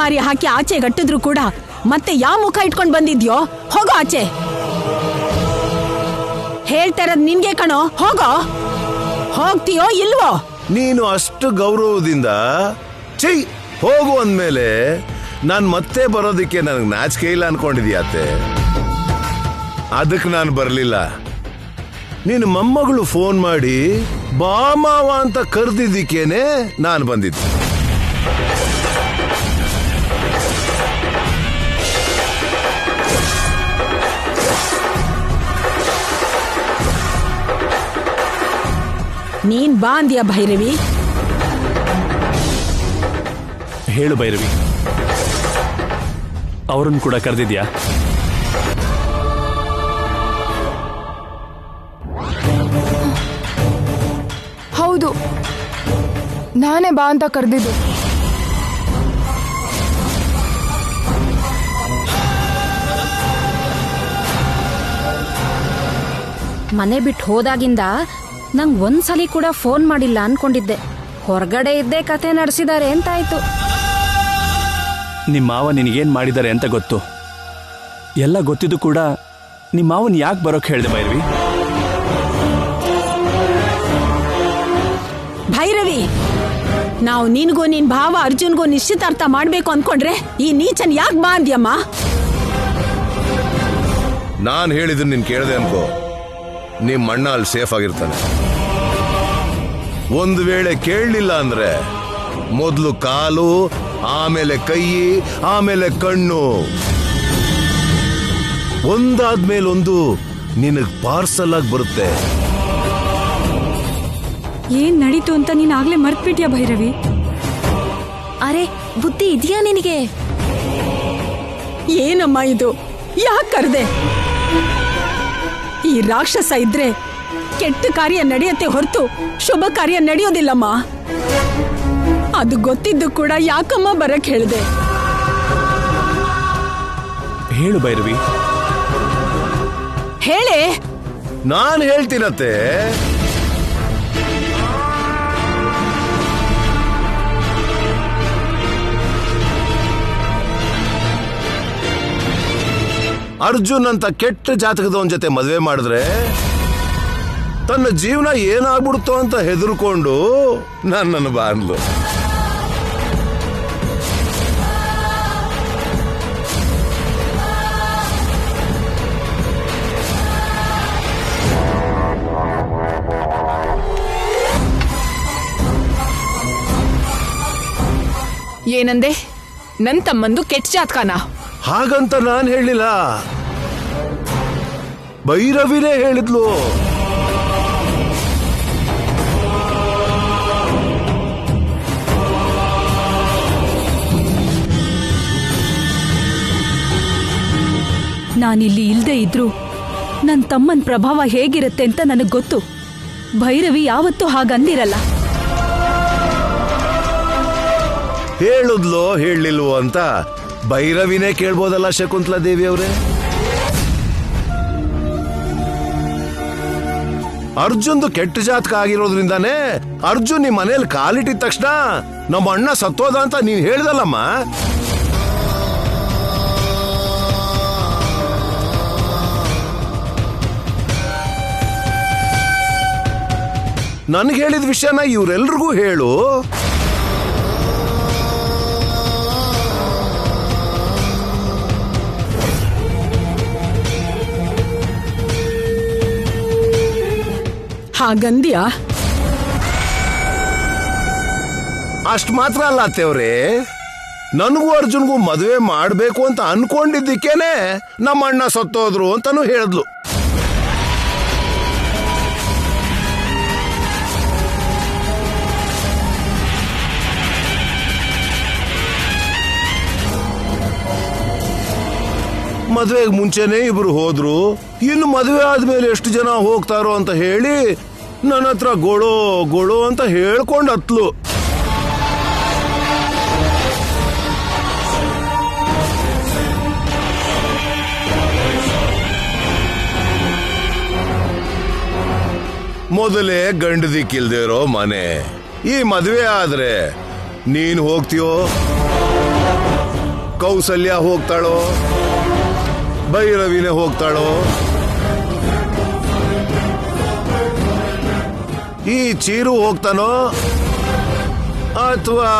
ಅಲೆಮಾರಿ ಹಾಕಿ ಆಚೆ ಗಟ್ಟಿದ್ರು ಕೂಡ ಮತ್ತೆ ಯಾವ ಮುಖ ಇಟ್ಕೊಂಡ್ ಬಂದಿದ್ಯೋ? ಹೋಗೋ ಆಚೆ. ಹೇಳ್ತಾರದ್ ನಿನ್ಗೆ ಕಣೋ, ಹೋಗೋ. ಹೋಗ್ತೀಯೋ ಇಲ್ವೋ? ನೀನು ಅಷ್ಟು ಗೌರವದಿಂದ ಚೈ ಹೋಗು ಅಂದ್ಮೇಲೆ ನಾನ್ ಮತ್ತೆ ಬರೋದಿಕ್ಕೆ ನನಗೆ ನಾಚಿಕೆ ಇಲ್ಲ ಅನ್ಕೊಂಡಿದ್ಯಾತೆ? ಅದಕ್ಕೆ ನಾನು ಬರಲಿಲ್ಲ. ನಿನ್ನ ಮೊಮ್ಮಗಳು ಫೋನ್ ಮಾಡಿ ಬಾ ಮಾವ ಅಂತ ಕರೆದಿದ್ದಕ್ಕೇನೆ ನಾನು ಬಂದಿದ್ದೆ. ನೀನ್ ಬಾ ಅಂದ್ಯಾ ಭೈರವಿ? ಹೇಳು ಭೈರವಿ, ಅವರನ್ನು ಕೂಡ ಕರೆದಿದ್ಯಾ? ಹೌದು, ನಾನೇ ಬಾ ಅಂತ ಕರೆದಿದ್ದು. ಮನೆ ಬಿಟ್ಟು ಹೋದಾಗಿಂದ ನಂಗೆ ಒಂದ್ಸಲಿ ಕೂಡ ಫೋನ್ ಮಾಡಿಲ್ಲ ಅನ್ಕೊಂಡಿದ್ದೆ. ಹೊರಗಡೆ ಇದ್ದೇ ಕತೆ ನಡೆಸಿದ್ದಾರೆ ಅಂತಾಯ್ತು. ನಿಮ್ಮ ಮಾವ ನಿನಗೇನು ಮಾಡಿದ್ದಾರೆ ಅಂತ ಗೊತ್ತು. ಎಲ್ಲ ಗೊತ್ತಿದ್ದು ಕೂಡ ನಿಮ್ಮ ಮಾವನ್ ಯಾಕೆ ಬರೋಕೆ ಹೇಳಿದೆ ಭೈರವಿ? ಭೈರವಿ, ನಾವು ನಿನ್ಗೂ ನಿನ್ ಭಾವ ಅರ್ಜುನ್ಗೂ ನಿಶ್ಚಿತಾರ್ಥ ಮಾಡ್ಬೇಕು ಅನ್ಕೊಂಡ್ರೆ ಈ ನೀಚನ್ ಯಾಕೆ ಬಾ ಅಂದ್ಯಮ್ಮ? ನಾನು ಹೇಳಿದ್ರು ನೀನ್ ಕೇಳದೆ ಅನ್ಕೋ, ನಿಮ್ಮ ಅಣ್ಣ ಅಲ್ಲಿ ಸೇಫ್ ಆಗಿರ್ತಾನೆ. ಒಂದು ವೇಳೆ ಕೇಳಲಿಲ್ಲ ಅಂದ್ರೆ ಮೊದಲು ಕಾಲು, ಆಮೇಲೆ ಕೈ, ಆಮೇಲೆ ಕಣ್ಣು, ಒಂದಾದ್ಮೇಲೊಂದು ನಿನಗ್ ಪಾರ್ಸಲ್ ಆಗಿ ಬರುತ್ತೆ. ಏನ್ ನಡೀತು ಅಂತ ನೀನ್ ಆಗ್ಲೇ ಮರ್ತ್ಬಿಟ್ಯಾ ಭೈರವಿ? ಅರೆ, ಬುದ್ಧಿ ಇದೆಯಾ ನಿನಗೆ? ಏನಮ್ಮ ಇದು? ಯಾಕೆ ಕರ್ದೆ? ಈ ರಾಕ್ಷಸ ಇದ್ರೆ ಕೆಟ್ಟ ಕಾರ್ಯ ನಡೆಯತ್ತೆ ಹೊರತು ಶುಭ ಕಾರ್ಯ ನಡೆಯೋದಿಲ್ಲಮ್ಮ. ಅದು ಗೊತ್ತಿದ್ದು ಕೂಡ ಯಾಕಮ್ಮ ಬರಕ್ ಹೇಳ್ದೆ? ಹೇಳು ಭೈರವಿ. ಹೇಳೇ. ನಾನು ಹೇಳ್ತೀನತ್ತೆ. ಅರ್ಜುನ್ ಅಂತ ಕೆಟ್ಟ ಜಾತಕದವನ ಜೊತೆ ಮದುವೆ ಮಾಡಿದ್ರೆ ತನ್ನ ಜೀವನ ಏನಾಗ್ಬಿಡುತ್ತೋ ಅಂತ ಹೆದರ್ಕೊಂಡು ನನ್ನನ್ನು ಬಾಂದ್ಲು. ಏನಂದೆ? ನನ್ ತಮ್ಮಂದು ಕೆಟ್ಟ ಜಾತಕನ? ಹಾಗಂತ ನಾನು ಹೇಳಿಲ್ಲ, ಭೈರವಿನೇ ಹೇಳಿದ್ಲು. ನಾನಿಲ್ಲಿ ಇಲ್ದೇ ಇದ್ರು ನನ್ನ ತಮ್ಮನ ಪ್ರಭಾವ ಹೇಗಿರುತ್ತೆ ಅಂತ ನನಗ್ ಗೊತ್ತು. ಭೈರವಿ ಯಾವತ್ತೂ ಹಾಗಂದಿರಲ್ಲ. ಹೇಳುದ್ಲೋ ಹೇಳಲಿಲ್ವೋ ಅಂತ ಭೈರವಿನೇ ಕೇಳ್ಬೋದಲ್ಲ ಶಕುಂತಲಾ ದೇವಿ ಅವರೇ. ಅರ್ಜುನ್ದು ಕೆಟ್ಟ ಜಾತಕ ಆಗಿರೋದ್ರಿಂದಾನೇ ಅರ್ಜುನ್ ನಿಮ್ಮ ಮನೇಲಿ ಕಾಲಿಟ್ಟಿದ ತಕ್ಷಣ ನಮ್ಮ ಅಣ್ಣ ಸತ್ತೋದ ಅಂತ ನೀನ್ ಹೇಳ್ದಲ್ಲಮ್ಮ. ನನ್ಗೆ ಹೇಳಿದ ವಿಷಯನ ಇವ್ರೆಲ್ರಿಗೂ ಹೇಳು. ಹಾಗಂದ್ಯಾ? ಅಷ್ಟ್ ಮಾತ್ರ ಅಲ್ಲ ಅತ್ತೆಯವ್ರೆ, ನನಗೂ ಅರ್ಜುನ್ಗೂ ಮದುವೆ ಮಾಡ್ಬೇಕು ಅಂತ ಅನ್ಕೊಂಡಿದ್ದಕ್ಕೇನೆ ನಮ್ಮ ಅಣ್ಣ ಸತ್ತೋದ್ರು ಅಂತಾನು ಹೇಳಿದ್ಲು. ಮದುವೆಗೆ ಮುಂಚೆನೆ ಇಬ್ರು ಹೋದ್ರು, ಇನ್ನು ಮದುವೆ ಆದ್ಮೇಲೆ ಎಷ್ಟು ಜನ ಹೋಗ್ತಾರೋ ಅಂತ ಹೇಳಿ ನನ್ನ ಹತ್ರ ಗೋಳೋ ಗೋಳೋ ಅಂತ ಹೇಳ್ಕೊಂಡು ಹತ್ಲು. ಮೊದಲೇ ಗಂಡದಿಕ್ಕಿಲ್ದೇ ಇರೋ ಮನೆ, ಈ ಮದುವೆ ಆದ್ರೆ ನೀನ್ ಹೋಗ್ತೀಯೋ ಕೌಸಲ್ಯ ಹೋಗ್ತಾಳೋ ಭೈರವಿನೇ ಹೋಗ್ತಾಳೋ? ಈ ಚೀರು ಹೋಗ್ತಾನೋ ಅಥವಾ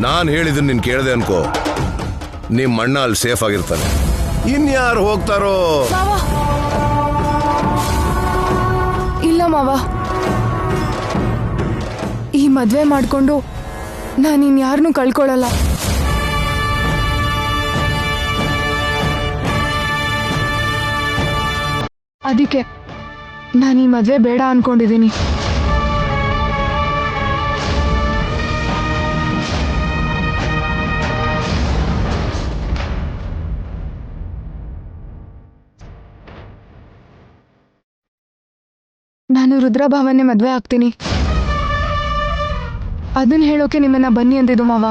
ನಾನು ಹೇಳಿದ್ರು ನೀನ್ ಕೇಳಿದೆ ಅನ್ಕೋ, ನಿಮ್ ಅಣ್ಣ ಅಲ್ಲಿ ಸೇಫ್ ಆಗಿರ್ತಾನೆ. ಇನ್ಯಾರು ಹೋಗ್ತಾರೋ? ಮಾವ, ಇಲ್ಲ ಮಾವ, ಈ ಮದ್ವೆ ಮಾಡ್ಕೊಂಡು ನಾನು ಇನ್ಯಾರನ್ನೂ ಕಳ್ಕೊಳ್ಳಲ್ಲ. ಅದಕ್ಕೆ ನಾನು ಈ ಮದ್ವೆ ಬೇಡ ಅನ್ಕೊಂಡಿದ್ದೀನಿ. ನಾನು ರುದ್ರಭಾವನ್ನೇ ಮದ್ವೆ ಆಗ್ತೀನಿ. ಅದನ್ನ ಹೇಳೋಕೆ ನಿಮ್ಮನ್ನ ಬನ್ನಿ ಅಂದಿದ್ದು ಮಾವ.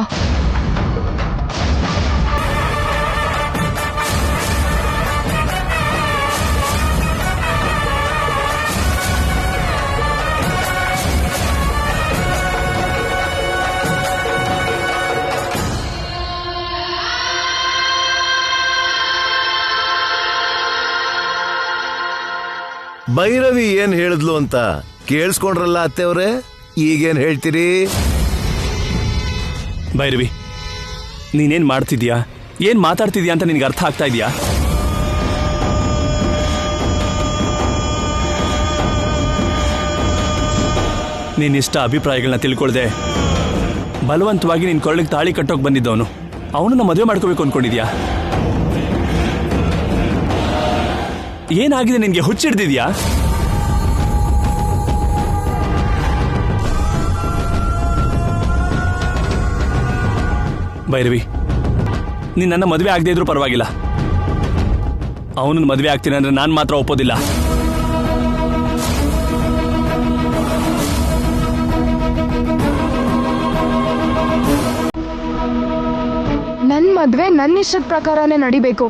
ಭೈರವಿ ಏನ್ ಹೇಳಿದ್ಲು ಅಂತ ಕೇಳಿಸ್ಕೊಂಡ್ರಲ್ಲ ಅತ್ತೆಯವ್ರೆ, ಈಗೇನ್ ಹೇಳ್ತೀರಿ? ಭೈರವಿ, ನೀನೇನ್ ಮಾಡ್ತಿದ್ಯಾ, ಏನ್ ಮಾತಾಡ್ತಿದ್ಯಾ ಅಂತ ನಿನ್ಗೆ ಅರ್ಥ ಆಗ್ತಾ ಇದೆಯಾ? ನಿನ್ನಿಷ್ಟ ಅಭಿಪ್ರಾಯಗಳನ್ನ ತಿಳ್ಕೊಳ್ದೆ ಬಲವಂತವಾಗಿ ನಿನ್ ಕೊಳ್ಳಿಗೆ ತಾಳಿ ಕಟ್ಟೋಕ್ ಬಂದಿದ್ದವನು ಅವನನ್ನ ಮದುವೆ ಮಾಡ್ಕೋಬೇಕು ಅನ್ಕೊಂಡಿದ್ಯಾ? ಏನಾಗಿದೆ ನಿನ್ಗೆ? ಹುಚ್ಚಿಡ್ದಿದ್ಯಾ? ಭೈರವಿ, ನೀನ್ ನನ್ನ ಮದುವೆ ಆಗದೆ ಇದ್ರೂ ಪರವಾಗಿಲ್ಲ, ಅವನನ್ನ ಮದುವೆ ಆಗ್ತೀನಿ ಅಂದ್ರೆ ನಾನು ಮಾತ್ರ ಒಪ್ಪೋದಿಲ್ಲ. ನನ್ನ ಮದ್ವೆ ನನ್ನ ಇಷ್ಟದ ಪ್ರಕಾರನೇ ನಡಿಬೇಕು.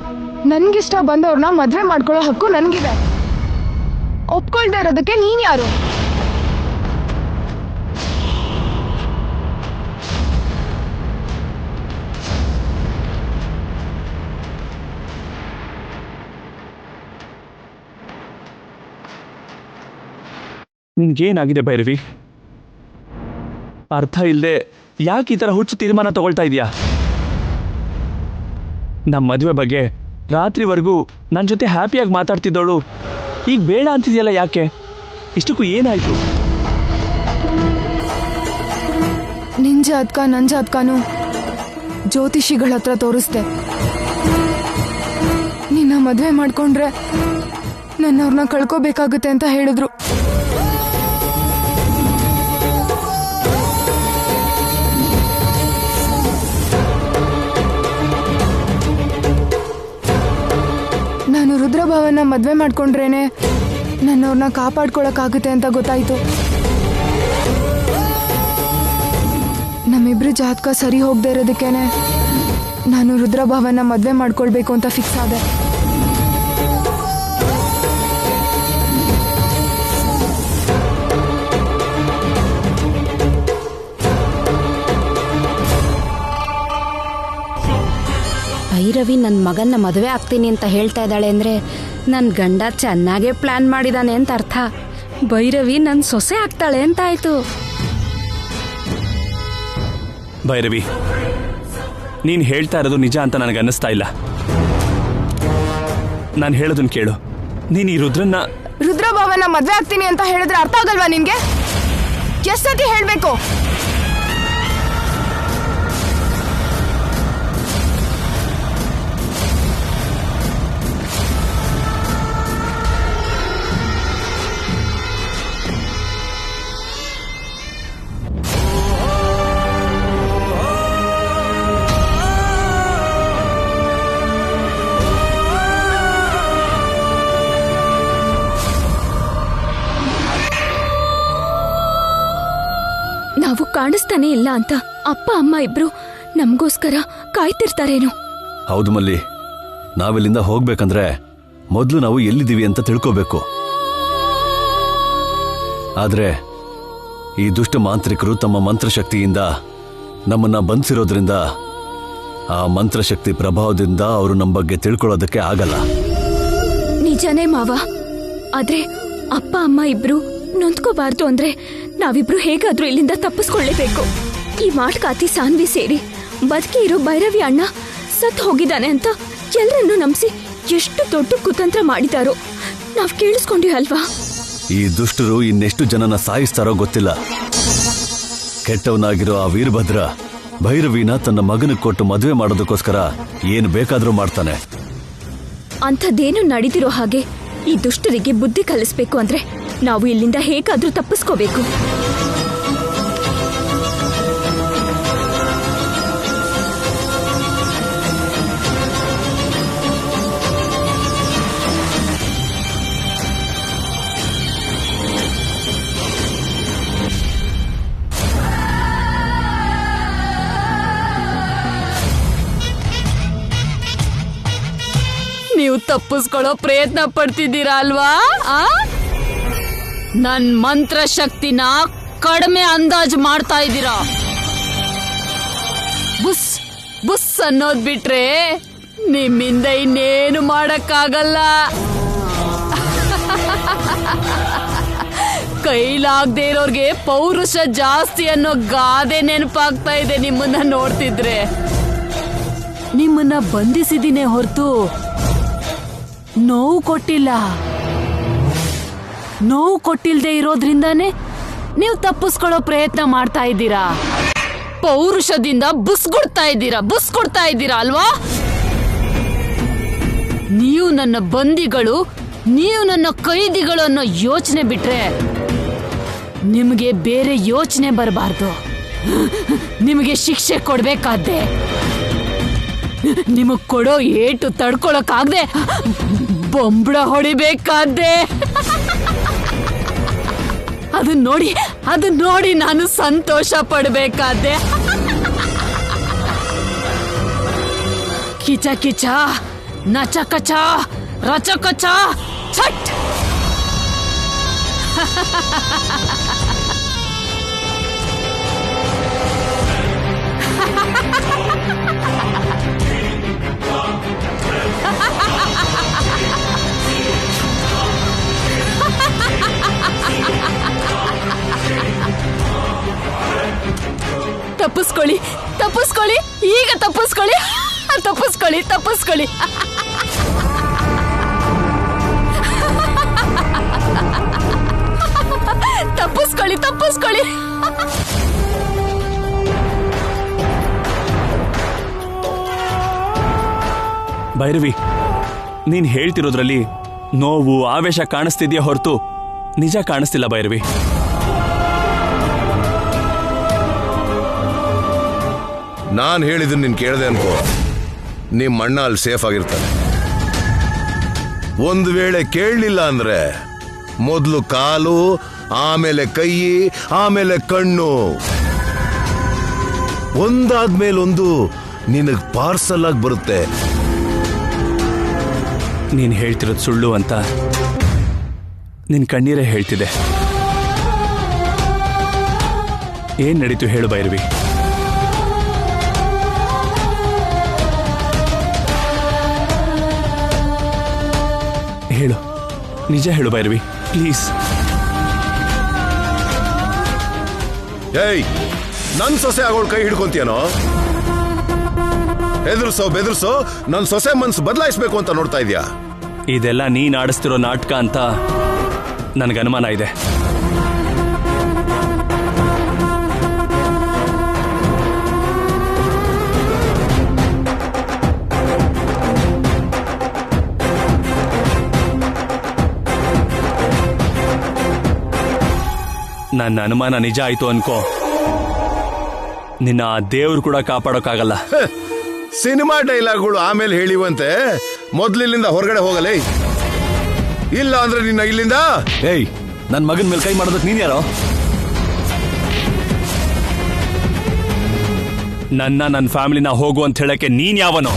ನನ್ಗಿಷ್ಟ ಬಂದವ್ರನ್ನ ಮದ್ವೆ ಮಾಡ್ಕೊಳ್ಳೋ ಹಕ್ಕು ನನ್ಗಿದೆ. ಒಪ್ಕೊಳ್ದೇ ಇರೋದಕ್ಕೆ ನೀನ್ ಯಾರು? ನಿನ್ಗೇನಾಗಿದೆ ಭೈರವಿ? ಅರ್ಥ ಇಲ್ಲದೆ ಯಾಕೆ ಈ ಥರ ಹುಚ್ಚು ತೀರ್ಮಾನ ತಗೊಳ್ತಾ ಇದೀಯಾ? ನಮ್ಮ ಮದುವೆ ಬಗ್ಗೆ ರಾತ್ರಿವರೆಗೂ ನನ್ನ ಜೊತೆ ಹ್ಯಾಪಿಯಾಗಿ ಮಾತಾಡ್ತಿದ್ದವಳು ಈಗ ಬೇಡ ಅಂತಿದೆಯಲ್ಲ, ಯಾಕೆ? ಇಷ್ಟಕ್ಕೂ ಏನಾಯ್ತು? ನಿನ್ ಜಾತಕ ನನ್ನ ಜಾತಕನೂ ಜ್ಯೋತಿಷಿಗಳ ಹತ್ರ ತೋರಿಸ್ದೆ. ನಿನ್ನ ಮದ್ವೆ ಮಾಡ್ಕೊಂಡ್ರೆ ನನ್ನವ್ರನ್ನ ಕಳ್ಕೋಬೇಕಾಗುತ್ತೆ ಅಂತ ಹೇಳಿದ್ರು. ನಾನು ರುದ್ರಭಾವನ ಮದ್ವೆ ಮಾಡ್ಕೊಂಡ್ರೇನೆ ನನ್ನವ್ರನ್ನ ಕಾಪಾಡ್ಕೊಳಕ್ಕಾಗುತ್ತೆ ಅಂತ ಗೊತ್ತಾಯ್ತು. ನಮ್ಮಿಬ್ರು ಜಾತಕ ಸರಿ ಹೋಗದೆ ಇರೋದಕ್ಕೇನೆ ನಾನು ರುದ್ರಭಾವನ ಮದ್ವೆ ಮಾಡ್ಕೊಳ್ಬೇಕು ಅಂತ ಫಿಕ್ಸ್ ಆದೆ. ಭೈರವಿ ನನ್ನ ಮಗನ್ನ ಮದುವೆ ಆಗ್ತೀನಿ ಅಂತ ಹೇಳ್ತಾ ಇದ್ದಾಳೆ ಅಂದರೆ ನನ್ನ ಗಂಡ ಚೆನ್ನಾಗೇ ಪ್ಲಾನ್ ಮಾಡಿದಾನೆ ಅಂತ ಅರ್ಥ. ಭೈರವಿ ನನ್ನ ಸೊಸೆ ಆಗ್ತಾಳೆ ಅಂತ ಆಯ್ತು. ಭೈರವಿ, ನೀನು ಹೇಳ್ತಾ ಇರೋದು ನಿಜ ಅಂತ ನನಗೆ ಅನ್ನಿಸ್ತಾ ಇಲ್ಲ. ನಾನು ಹೇಳೋದನ್ನ ಕೇಳು. ನೀನು ಈ ರುದ್ರಭಾವನ ಮದ್ವೆ ಆಗ್ತೀನಿ ಅಂತ ಹೇಳಿದ್ರೆ ಅರ್ಥ ಆಗಲ್ವಾ ನಿನ್ಗೆ? ಎಷ್ಟತಿ ಹೇಳ್ಬೇಕು? ನಾವು ಕಾಣಿಸ್ತಾನೆ ಇಲ್ಲ ಅಂತ ಅಪ್ಪ ಅಮ್ಮ ಇಬ್ರು ನಮಗೋಸ್ಕರ ಕಾಯ್ತಿರ್ತಾರೇನೋ. ಹೌದು ಮಲ್ಲಿ, ನಾವಿಲ್ಲಿಂದ ಹೋಗ್ಬೇಕಂದ್ರೆ ಮೊದಲು ನಾವು ಎಲ್ಲಿದ್ದೀವಿ ಅಂತ ತಿಳ್ಕೋಬೇಕು. ಆದ್ರೆ ಈ ದುಷ್ಟ ಮಾಂತ್ರಿಕರು ತಮ್ಮ ಮಂತ್ರಶಕ್ತಿಯಿಂದ ನಮ್ಮನ್ನ ಬಂಧಿಸಿರೋದ್ರಿಂದ ಆ ಮಂತ್ರಶಕ್ತಿ ಪ್ರಭಾವದಿಂದ ಅವರು ನಮ್ಮ ಬಗ್ಗೆ ತಿಳ್ಕೊಳ್ಳೋದಕ್ಕೆ ಆಗಲ್ಲ. ನಿಜನೇ ಮಾವ. ಆದ್ರೆ ಅಪ್ಪ ಅಮ್ಮ ಇಬ್ರು ನೊಂದ್ಕೋಬಾರ್ದು ಅಂದ್ರೆ ನಾವಿಬ್ರು ಹೇಗಾದ್ರೂ ಇಲ್ಲಿಂದ ತಪ್ಪಿಸ್ಕೊಳ್ಳೇಬೇಕು. ಈ ಮಾಟ್ಕಾತಿ ಸಾನ್ವಿ ಸೇರಿ ಬದುಕಿ ಇರೋ ಭೈರವಿ ಅಣ್ಣ ಸತ್ ಹೋಗಿದ್ದಾನೆ ಅಂತ ಎಲ್ಲರನ್ನೂ ನಂಬಿಸಿ ಎಷ್ಟು ದೊಡ್ಡ ಕುತಂತ್ರ ಮಾಡಿದಾರೋ ನಾವ್ ಕೇಳಿಸ್ಕೊಂಡ್ವಿ ಅಲ್ವಾ? ಈ ದುಷ್ಟರು ಇನ್ನೆಷ್ಟು ಜನನ ಸಾಯಿಸ್ತಾರೋ ಗೊತ್ತಿಲ್ಲ. ಕೆಟ್ಟವನಾಗಿರೋ ಆ ವೀರಭದ್ರ ಭೈರವಿನ ತನ್ನ ಮಗನಿಗೆ ಕೊಟ್ಟು ಮದುವೆ ಮಾಡೋದಕ್ಕೋಸ್ಕರ ಏನು ಬೇಕಾದ್ರೂ ಮಾಡ್ತಾನೆ. ಅಂಥದ್ದೇನು ನಡೆದಿರೋ ಹಾಗೆ ಈ ದುಷ್ಟರಿಗೆ ಬುದ್ಧಿ ಕಲಿಸ್ಬೇಕು ಅಂದ್ರೆ ನಾವು ಇಲ್ಲಿಂದ ಹೇಗಾದ್ರೂ ತಪ್ಪಿಸ್ಕೋಬೇಕು. ನೀವು ತಪ್ಪಿಸ್ಕೊಳ್ಳೋ ಪ್ರಯತ್ನ ಪಡ್ತಿದ್ದೀರಾ ಅಲ್ವಾ? ನನ್ ಮಂತ್ರ ಶಕ್ತಿನ ಕಡಿಮೆ ಅಂದಾಜು ಮಾಡ್ತಾ ಇದ್ದೀರಾ. ಬುಸ್ ಬುಸ್ ಅನ್ನೋದ್ ಬಿಟ್ರೆ ನಿಮ್ಮಿಂದ ಇನ್ನೇನು ಮಾಡಕ್ಕಾಗಲ್ಲ. ಕೈಲಾಗದೆ ಇರೋರ್ಗೆ ಪೌರುಷ ಜಾಸ್ತಿ ಅನ್ನೋ ಗಾದೆ ನೆನಪಾಗ್ತಾ ಇದೆ ನಿಮ್ಮನ್ನ ನೋಡ್ತಿದ್ರೆ. ನಿಮ್ಮನ್ನ ಬಂಧಿಸಿದಿನೇ ಹೊರತು ನೋವು ಕೊಟ್ಟಿಲ್ಲ. ನೋವು ಕೊಟ್ಟಿಲ್ದೇ ಇರೋದ್ರಿಂದಾನೇ ನೀವು ತಪ್ಪಿಸ್ಕೊಳ್ಳೋ ಪ್ರಯತ್ನ ಮಾಡ್ತಾ ಇದ್ದೀರಾ. ಪೌರುಷದಿಂದ ಬುಸ್ ಕೊಡ್ತಾ ಇದ್ದೀರಾ ಅಲ್ವಾ? ನೀವು ನನ್ನ ಬಂದಿಗಳು, ನೀವು ನನ್ನ ಕೈದಿಗಳು ಅನ್ನೋ ಯೋಚನೆ ಬಿಟ್ರೆ ನಿಮಗೆ ಬೇರೆ ಯೋಚನೆ ಬರಬಾರ್ದು. ನಿಮಗೆ ಶಿಕ್ಷೆ ಕೊಡ್ಬೇಕಾದ್ದೆ. ನಿಮಗ್ ಕೊಡೋ ಏಟು ತಡ್ಕೊಳಕ್ಕಾಗ್ದೆ ಬೊಂಬಳ ಹೊಡಿಬೇಕಾದ್ದೆ. ಅದನ್ನ ನೋಡಿ ನಾನು ಸಂತೋಷ ಪಡ್ಬೇಕಾದ್ದೆ. ಕಿಚ ಕಿಚ ನಚ ಕಚ ರಚ ಕಚ ಛಟ್. ತಪ್ಪಿಸ್ಕೊಳ್ಳಿ, ಈಗ ತಪ್ಪಿಸ್ಕೊಳ್ಳಿ. ತಪ್ಪಿಸ್ಕೊಳ್ಳಿ. ಭೈರವಿ, ನೀನ್ ಹೇಳ್ತಿರೋದ್ರಲ್ಲಿ ನೋವು ಆವೇಶ ಕಾಣಿಸ್ತಿದ್ಯಾ ಹೊರತು ನಿಜ ಕಾಣಿಸ್ತಿಲ್ಲ ಭೈರವಿ. ನಾನು ಹೇಳಿದ್ರು ನೀನ್ ಕೇಳ್ದೆ ಅನ್ಕೋ, ನಿಮ್ಮ ಅಣ್ಣ ಅಲ್ಲಿ ಸೇಫ್ ಆಗಿರ್ತಾನೆ. ಒಂದು ವೇಳೆ ಕೇಳಲಿಲ್ಲ ಅಂದ್ರೆ ಮೊದಲು ಕಾಲು, ಆಮೇಲೆ ಕೈ, ಆಮೇಲೆ ಕಣ್ಣು, ಒಂದಾದ್ಮೇಲೊಂದು ನಿನಗ್ ಪಾರ್ಸಲ್ ಆಗಿ ಬರುತ್ತೆ. ನೀನ್ ಹೇಳ್ತಿರೋದು ಸುಳ್ಳು ಅಂತ ನಿನ್ ಕಣ್ಣೀರೇ ಹೇಳ್ತಿದೆ. ಏನ್ ನಡೀತು ಹೇಳು ಭೈರವಿ. ಹೇಳು, ನಿಜ ಹೇಳು ಭೈರವಿ, ಪ್ಲೀಸ್. ಏಯ್, ನನ್ ಸೊಸೆ ಆಗೋಳ್ ಕೈ ಹಿಡ್ಕೊಂತೀಯನೋ? ಬೆದರ್ಸೋ ನನ್ ಸೊಸೆ ಮನ್ಸು ಬದಲಾಯಿಸ್ಬೇಕು ಅಂತ ನೋಡ್ತಾ ಇದ್ಯಾ? ಇದೆಲ್ಲ ನೀನ್ ಆಡಿಸ್ತಿರೋ ನಾಟಕ ಅಂತ ನನಗೆ ಅನುಮಾನ ಇದೆ. ನನ್ನ ಅನುಮಾನ ನಿಜ ಆಯ್ತು ಅನ್ಕೋ, ನಿನ್ನ ದೇವ್ರು ಕೂಡ ಕಾಪಾಡೋಕ್ಕಾಗಲ್ಲ. ಸಿನಿಮಾ ಡೈಲಾಗ್ಗಳು ಆಮೇಲೆ ಹೇಳಿವಂತೆ, ಮೊದ್ಲಿಲ್ಲಿಂದ ಹೊರಗಡೆ ಹೋಗಲೇ, ಇಲ್ಲ ಅಂದ್ರೆ ನಿನ್ನ ಇಲ್ಲಿಂದ. ಏಯ್, ನನ್ನ ಮಗನ ಮೇಲೆ ಕೈ ಮಾಡೋದಕ್ಕೆ ನೀನ್ ಯಾರೋ? ನನ್ನ ಫ್ಯಾಮಿಲಿನ ಹೋಗು ಅಂತ ಹೇಳಕ್ಕೆ ನೀನ್ ಯಾವನೋ?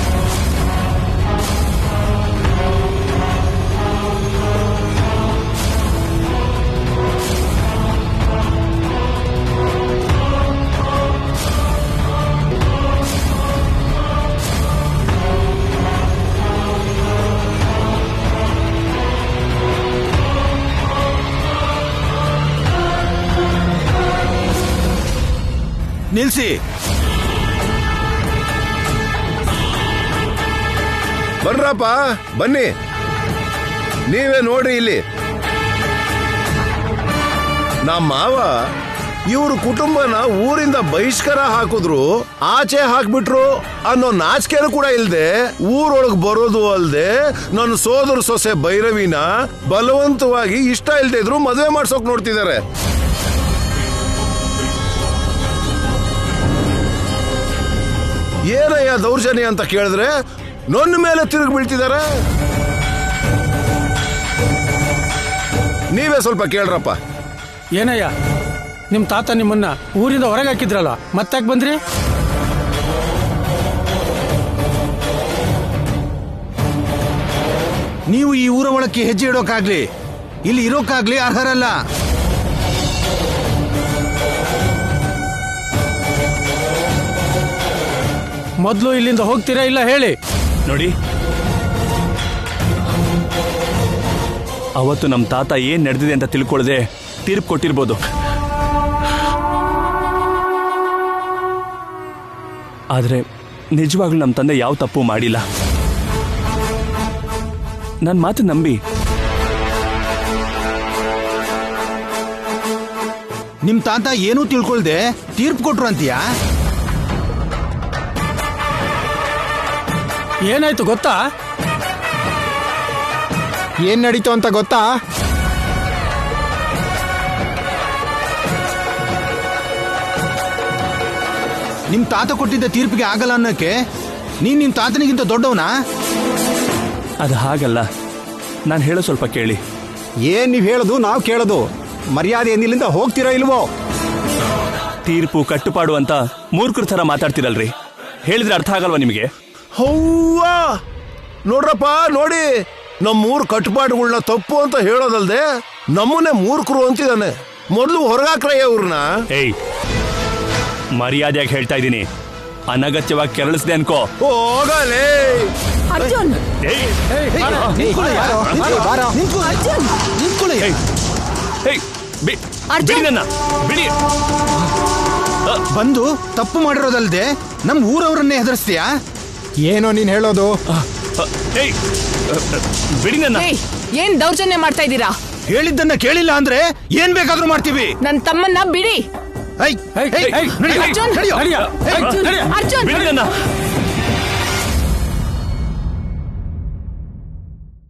ನಿಲ್ಸಿ. ಬನ್ರಪ್ಪ ಬನ್ನಿ, ನೀವೇ ನೋಡಿ ಇಲ್ಲಿ. ನಮ್ಮ ಮಾವ ಇವ್ರ ಕುಟುಂಬನ ಊರಿಂದ ಬಹಿಷ್ಕಾರ ಹಾಕಿದ್ರು, ಆಚೆ ಹಾಕ್ಬಿಟ್ರು ಅನ್ನೋ ನಾಚಿಕೆನೂ ಕೂಡ ಇಲ್ದೆ ಊರೊಳಗ್ ಬರೋದು ಅಲ್ದೆ ನನ್ನ ಸೋದರ ಸೊಸೆ ಭೈರವಿನ ಬಲವಂತವಾಗಿ ಇಷ್ಟ ಇಲ್ದೆ ಇದ್ರು ಮದುವೆ ಮಾಡ್ಸೋಕ್ ನೋಡ್ತಿದ್ದಾರೆ. ಏನಯ್ಯ ದೌರ್ಜನ್ಯ ಅಂತ ಕೇಳಿದ್ರೆ ನನ್ನ ಮೇಲೆ ತಿರುಗಿ ಬೀಳ್ತಿದ್ದಾರೆ. ನೀವೇ ಸ್ವಲ್ಪ ಕೇಳ್ರಪ್ಪ. ಏನಯ್ಯ, ನಿಮ್ ತಾತ ನಿಮ್ಮನ್ನ ಊರಿಂದ ಹೊರಗೆ ಹಾಕಿದ್ರಲ್ಲ, ಮತ್ತಾಕ್ ಬಂದ್ರಿ? ನೀವು ಈ ಊರ ಒಳಕ್ಕೆ ಹೆಜ್ಜೆ ಇಡೋಕ್ಕಾಗ್ಲಿ, ಇಲ್ಲಿ ಇರೋಕ್ಕಾಗ್ಲಿ ಅರ್ಹರಲ್ಲ. ಮೊದ್ಲು ಇಲ್ಲಿಂದ ಹೋಗ್ತೀರಾ ಇಲ್ಲ ಹೇಳಿ. ನೋಡಿ, ಅವತ್ತು ನಮ್ಮ ತಾತ ಏನ್ ನಡೆದಿದೆ ಅಂತ ತಿಳ್ಕೊಳ್ಳದೆ ತೀರ್ಪು ಕೊಟ್ಟಿರ್ಬೋದು, ಆದ್ರೆ ನಿಜವಾಗ್ಲೂ ನಮ್ಮ ತಂದೆ ಯಾವ ತಪ್ಪು ಮಾಡಿಲ್ಲ. ನನ್ನ ಮಾತು ನಂಬಿ. ನಿಮ್ ತಾತ ಏನೂ ತಿಳ್ಕೊಳ್ದೆ ತೀರ್ಪು ಕೊಟ್ರು ಅಂತೀಯಾ? ಏನಾಯ್ತು ಗೊತ್ತಾ? ಏನ್ ನಡೀತು ಅಂತ ಗೊತ್ತಾ? ನಿಮ್ ತಾತ ಕೊಟ್ಟಿದ್ದ ತೀರ್ಪಿಗೆ ಆಗಲ್ಲ ಅನ್ನಕ್ಕೆ ನೀನ್ ನಿಮ್ ತಾತನಿಗಿಂತ ದೊಡ್ಡವನಾ? ಅದು ಹಾಗಲ್ಲ, ನಾನು ಹೇಳೋ ಸ್ವಲ್ಪ ಕೇಳಿ. ಏನ್ ನೀವ್ ಹೇಳೋದು ನಾವು ಕೇಳೋದು? ಮರ್ಯಾದೆ ಏನಿಲ್ಲಿಂದ ಹೋಗ್ತೀರಾ ಇಲ್ವೋ? ತೀರ್ಪು ಕಟ್ಟುಪಾಡು ಅಂತ ಮೂರ್ಖರ ಥರ ಮಾತಾಡ್ತಿರಲ್ರಿ, ಹೇಳಿದ್ರೆ ಅರ್ಥ ಆಗಲ್ವಾ ನಿಮಗೆ? ಹೌವಾ, ನೋಡ್ರಪ್ಪ ನೋಡಿ, ನಮ್ಮೂರ್ ಕಟ್ಟುಪಾಡುಗಳನ್ನ ತಪ್ಪು ಅಂತ ಹೇಳೋದಲ್ದೆ ನಮ್ಮನ್ನೇ ಮೂರ್ಖರು ಅಂತಿದ್ದಾನೆ. ಮೊದಲು ಹೊರಗಾಕ್ರಯ್ಯ ಅವ್ರನ್ನ. ಏಯ್, ಮರ್ಯಾದೆಯಾಗಿ ಹೇಳ್ತಾ ಇದ್ದೀನಿ, ಅನಗತ್ಯವಾಗಿ ಕೆರಳಿಸ್ದೆ ಅನ್ಕೋ. ಹೋಗಲೇ ಅರ್ಜುನ್, ಬಿಡಿ ನನ್ನ, ಬಿಡಿ. ಬಂದು ತಪ್ಪು ಮಾಡಿರೋದಲ್ದೆ ನಮ್ ಊರವರನ್ನೇ ಹೆದರ್ಸ್ತೀಯಾ? ಏನೋ ನೀನ್ ಹೇಳೋದು? ಏಯ್, ಬಿಡಿ ನನ್ನ. ಏನ್ ದೌರ್ಜನ್ಯ ಮಾಡ್ತಾ ಇದ್ದೀರಾ? ಹೇಳಿದ್ದನ್ನ ಕೇಳಿಲ್ಲ ಅಂದ್ರೆ ಏನ್ ಬೇಕಾದ್ರೂ ಮಾಡ್ತೀವಿ. ನನ್ ತಮ್ಮನ್ನ ಬಿಡಿ. ಐ, ಐ, ಐ, ಐ, ನಡಿ, ಅರ್ಜುನ್! ನಡಿಯೋ. ನಡಿಯ. ಏಯ್, ನಡಿಯ. ಅರ್ಜುನ್! ಬಿಡಿ ನನ್ನ.